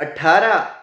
18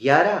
11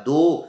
2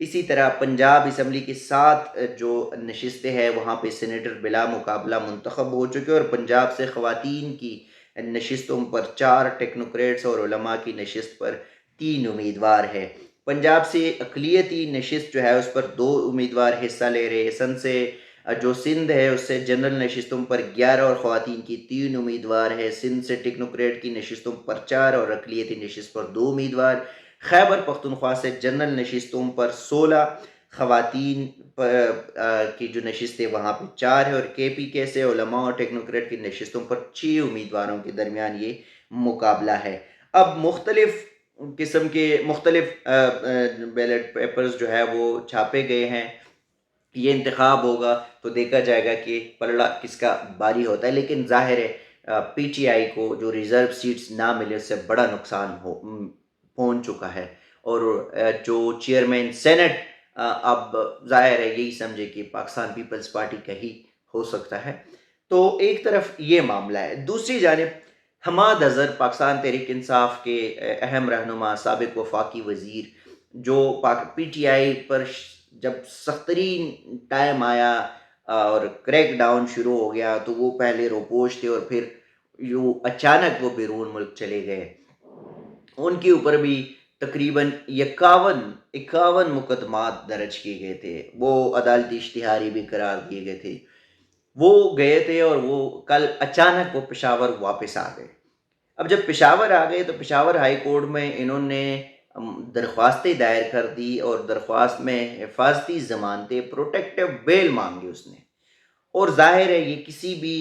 اسی طرح پنجاب اسمبلی کی 7 جو نشستیں ہیں وہاں پہ سینیٹر بلا مقابلہ منتخب ہو چکے، اور پنجاب سے خواتین کی نشستوں پر 4 ٹیکنوکریٹس اور علماء کی نشست پر 3 امیدوار ہے۔ پنجاب سے اقلیتی نشست جو ہے اس پر 2 امیدوار حصہ لے رہے ہیں۔ جو سندھ ہے اس سے جنرل نشستوں پر 11 اور خواتین کی 3 امیدوار ہے۔ سندھ سے ٹیکنوکریٹ کی نشستوں پر 4 اور اقلیتی نشست پر 2 امیدوار۔ خیبر پختونخوا سے جنرل نشستوں پر 16 خواتین کی جو نشستیں وہاں پہ 4 ہے، اور کے پی کے سے علماء اور ٹیکنوکریٹ کی نشستوں پر 6 امیدواروں کے درمیان یہ مقابلہ ہے۔ اب مختلف قسم کے مختلف بیلٹ پیپرز جو ہے وہ چھاپے گئے ہیں۔ یہ انتخاب ہوگا تو دیکھا جائے گا کہ پلڑا کس کا باری ہوتا ہے، لیکن ظاہر ہے پی ٹی آئی کو جو ریزرو سیٹس نہ ملے اس سے بڑا نقصان پہنچ چکا ہے، اور جو چیئرمین سینٹ اب ظاہر ہے یہی سمجھے کہ پاکستان پیپلز پارٹی کا ہی ہو سکتا ہے۔ تو ایک طرف یہ معاملہ ہے، دوسری جانب حماد اظہر پاکستان تحریک انصاف کے اہم رہنما، سابق وفاقی وزیر، جو پی ٹی آئی پر جب سخت ترین ٹائم آیا اور کریک ڈاؤن شروع ہو گیا تو وہ پہلے روپوش تھے، اور پھر یوں اچانک وہ بیرون ملک چلے گئے۔ ان کے اوپر بھی تقریباً 51 مقدمات درج کیے گئے تھے، وہ عدالتی اشتہاری بھی قرار دیے گئے تھے۔ وہ گئے تھے اور وہ کل اچانک وہ پشاور واپس آ گئے۔ اب جب پشاور آ گئے تو پشاور ہائی کورٹ میں انہوں نے درخواستیں دائر کر دی، اور درخواست میں حفاظتی ضمانتیں پروٹیکٹیو بیل مانگی اس نے، اور ظاہر ہے یہ کسی بھی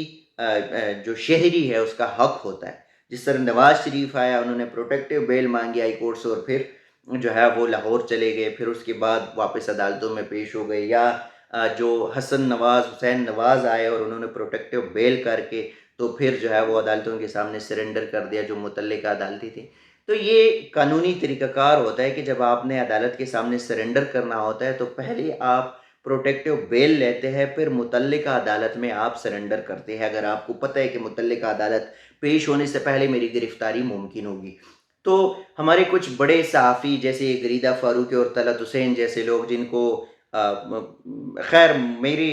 جو شہری ہے اس کا حق ہوتا ہے۔ جس طرح نواز شریف آیا، انہوں نے پروٹیکٹیو بیل مانگی ہائی کورٹ سے، اور پھر جو ہے وہ لاہور چلے گئے، پھر اس کے بعد واپس عدالتوں میں پیش ہو گئے، یا جو حسین نواز آئے اور انہوں نے پروٹیکٹیو بیل کر کے تو پھر جو ہے وہ عدالتوں کے سامنے سرنڈر کر دیا جو متعلقہ عدالتی تھی۔ تو یہ قانونی طریقہ کار ہوتا ہے کہ جب آپ نے عدالت کے سامنے سرنڈر کرنا ہوتا ہے تو پہلے آپ پروٹیکٹیو بیل لیتے ہیں، پھر متعلقہ عدالت میں آپ سرنڈر کرتے ہیں، اگر آپ کو پتہ ہے کہ متعلقہ عدالت پیش ہونے سے پہلے میری گرفتاری ممکن ہوگی۔ تو ہمارے کچھ بڑے صحافی جیسے غریدہ فاروقی اور طلعت حسین جیسے لوگ، جن کو خیر میرے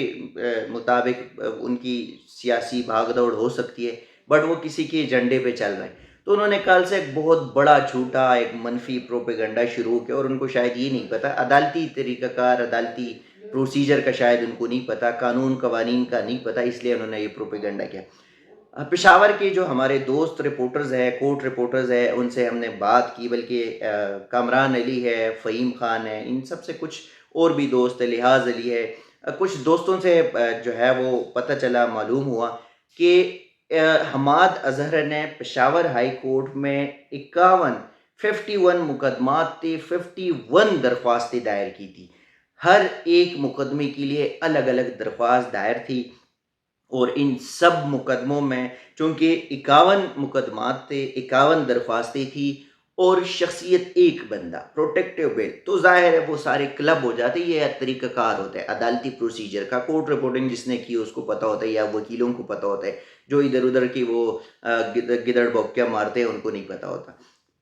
مطابق ان کی سیاسی بھاگ دوڑ ہو سکتی ہے، بٹ وہ کسی کے ایجنڈے پہ چل رہے ہیں، تو انہوں نے کل سے ایک بہت بڑا جھوٹا ایک منفی پروپیگنڈا شروع کیا، اور ان کو شاید یہ نہیں پتا عدالتی طریقہ کار، عدالتی پروسیجر کا شاید ان کو نہیں پتا، قانون قوانین کا نہیں پتا، اس لیے انہوں نے یہ پروپیگنڈا کیا۔ پشاور کے جو ہمارے دوست رپورٹرز ہیں، کورٹ رپورٹرز ہیں، ان سے ہم نے بات کی، بلکہ کامران علی ہے، فہیم خان ہے، ان سب سے کچھ اور بھی دوست ہے، لحاظ علی ہے، کچھ دوستوں سے جو ہے وہ پتہ چلا، معلوم ہوا کہ حماد اظہر نے پشاور ہائی کورٹ میں 51 مقدمات تھے، 51 درخواستیں دائر کی تھی، ہر ایک مقدمے کے لیے الگ الگ درخواست دائر تھی، اور ان سب مقدموں میں چونکہ 51 مقدمات تھے، 51 درخواستیں تھی، اور شخصیت ایک بندہ پروٹیکٹیو بیل، تو ظاہر ہے وہ سارے کلب ہو جاتے۔ یہ ایک طریقہ کار ہوتا ہے عدالتی پروسیجر کا، کورٹ رپورٹنگ جس نے کی اس کو پتہ ہوتا ہے، یا وکیلوں کو پتہ ہوتا ہے، جو ادھر ادھر کی وہ گدڑ بوکیاں مارتے ہیں ان کو نہیں پتہ ہوتا۔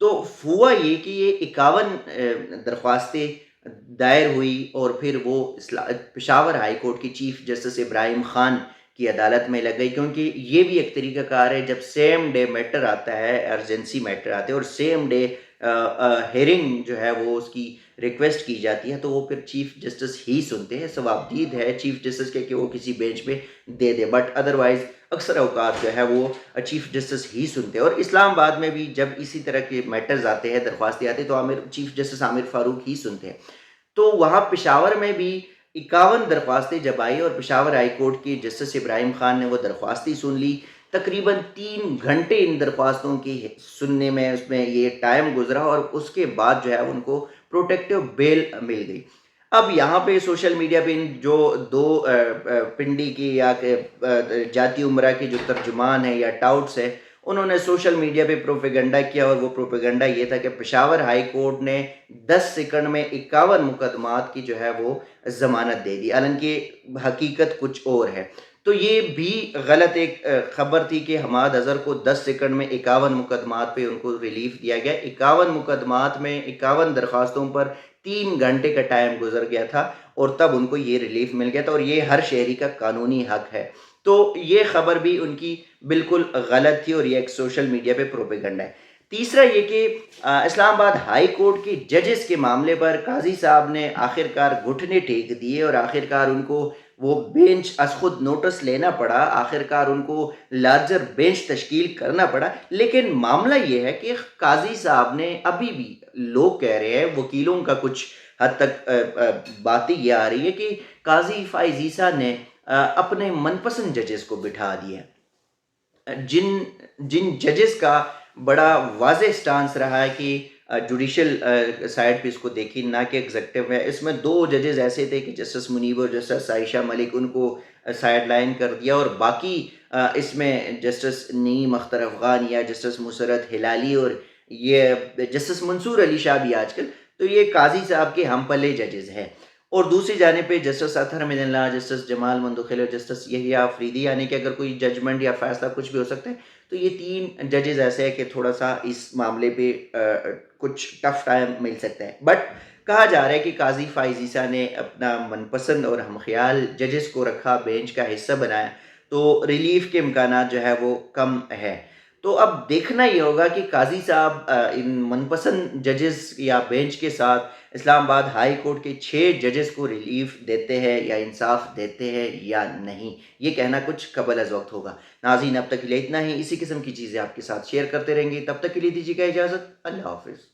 تو ہوا یہ کہ یہ 51 درخواستیں دائر ہوئی، اور پھر وہ پشاور ہائی کورٹ کی چیف جسٹس ابراہیم خان کی عدالت میں لگ گئی، کیونکہ یہ بھی ایک طریقہ کار ہے، جب سیم ڈے میٹر آتا ہے، ایمرجنسی میٹر آتے ہیں، اور سیم ڈے ہیرنگ جو ہے وہ اس کی ریکویسٹ کی جاتی ہے، تو وہ پھر چیف جسٹس ہی سنتے ہیں۔ ثوابدید ہے چیف جسٹس کے کہ وہ کسی بینچ پہ دے دے، بٹ ادروائز اکثر اوقات جو ہے وہ چیف جسٹس ہی سنتے ہیں۔ اور اسلام آباد میں بھی جب اسی طرح کے میٹرز آتے ہیں، درخواستیں آتے ہیں، تو چیف جسٹس عامر فاروق ہی سنتے ہیں۔ تو وہاں پشاور میں بھی 51 درخواستیں جب آئی، اور پشاور ہائی کورٹ کی جسٹس ابراہیم خان نے وہ درخواستیں سن لی، تقریباً 3 گھنٹے ان درخواستوں کی سننے میں اس میں یہ ٹائم گزرا، اور اس کے بعد جو ہے ان کو پروٹیکٹیو بیل مل گئی۔ اب یہاں پہ سوشل میڈیا پہ جو 2 پنڈی کی یا جاتی امرہ کے جو ترجمان ہیں یا ٹاؤٹس ہیں، انہوں نے سوشل میڈیا پہ پروپیگنڈا کیا، اور وہ پروپیگنڈا یہ تھا کہ پشاور ہائی کورٹ نے 10 سیکنڈ میں 51 مقدمات کی جو ہے وہ ضمانت دے دی، حالانکہ حقیقت کچھ اور ہے۔ تو یہ بھی غلط ایک خبر تھی کہ حماد اظہر کو 10 سیکنڈ میں 51 مقدمات پہ ان کو ریلیف دیا گیا۔ 51 مقدمات میں 51 درخواستوں پر 3 گھنٹے کا ٹائم گزر گیا تھا اور تب ان کو یہ ریلیف مل گیا تھا، اور یہ ہر شہری کا قانونی حق ہے۔ تو یہ خبر بھی ان کی بالکل غلط تھی اور یہ ایک سوشل میڈیا پہ پروپیگنڈا ہے۔ تیسرا یہ کہ اسلام آباد ہائی کورٹ کے ججز کے معاملے پر قاضی صاحب نے آخرکار گھٹنے ٹیک دیے اور آخرکار ان کو وہ بینچ از خود نوٹس لینا پڑا، آخرکار ان کو لارجر بینچ تشکیل کرنا پڑا۔ لیکن معاملہ یہ ہے کہ قاضی صاحب نے ابھی بھی، لوگ کہہ رہے ہیں، وکیلوں کا کچھ حد تک باتیں یہ آ رہی ہے کہ قاضی فائز عیسیٰ نے اپنے من پسند ججز کو بٹھا دیا، جن ججز کا بڑا واضح سٹانس رہا ہے کہ جوڈیشل سائڈ پہ اس کو دیکھی، نہ کہ ایگزیکٹو ہے۔ اس میں 2 ججز ایسے تھے کہ جسٹس منیب اور جسٹس عائشہ ملک، ان کو سائڈ لائن کر دیا، اور باقی اس میں جسٹس نعیم اختر افغان یا جسٹس مسرت ہلالی اور یہ جسٹس منصور علی شاہ بھی آج کل، تو یہ قاضی صاحب کے ہم پلے ججز ہیں۔ اور دوسری جانب پہ جسٹس اطہر مدن اللہ، جسٹس جمال مندوخیل اور جسٹس یحییٰ آفریدی، یعنی کہ اگر کوئی ججمنٹ یا فیصلہ کچھ بھی ہو سکتا ہے تو یہ 3 ججز ایسے ہیں کہ تھوڑا سا اس معاملے پہ کچھ ٹف ٹائم مل سکتا ہے۔ بٹ کہا جا رہا ہے کہ قاضی فائز عیسیٰ نے اپنا من پسند اور ہم خیال ججز کو رکھا، بینچ کا حصہ بنایا، تو ریلیف کے امکانات جو ہے وہ کم ہے۔ تو اب دیکھنا یہ ہوگا کہ قاضی صاحب ان من پسند ججز یا بینچ کے ساتھ اسلام آباد ہائی کورٹ کے 6 ججز کو ریلیف دیتے ہیں یا انصاف دیتے ہیں یا نہیں، یہ کہنا کچھ قبل از وقت ہوگا۔ ناظرین، اب تک کے لیے اتنا ہی، اسی قسم کی چیزیں آپ کے ساتھ شیئر کرتے رہیں گے، تب تک کے لیے دیجیے گا اجازت، اللہ حافظ۔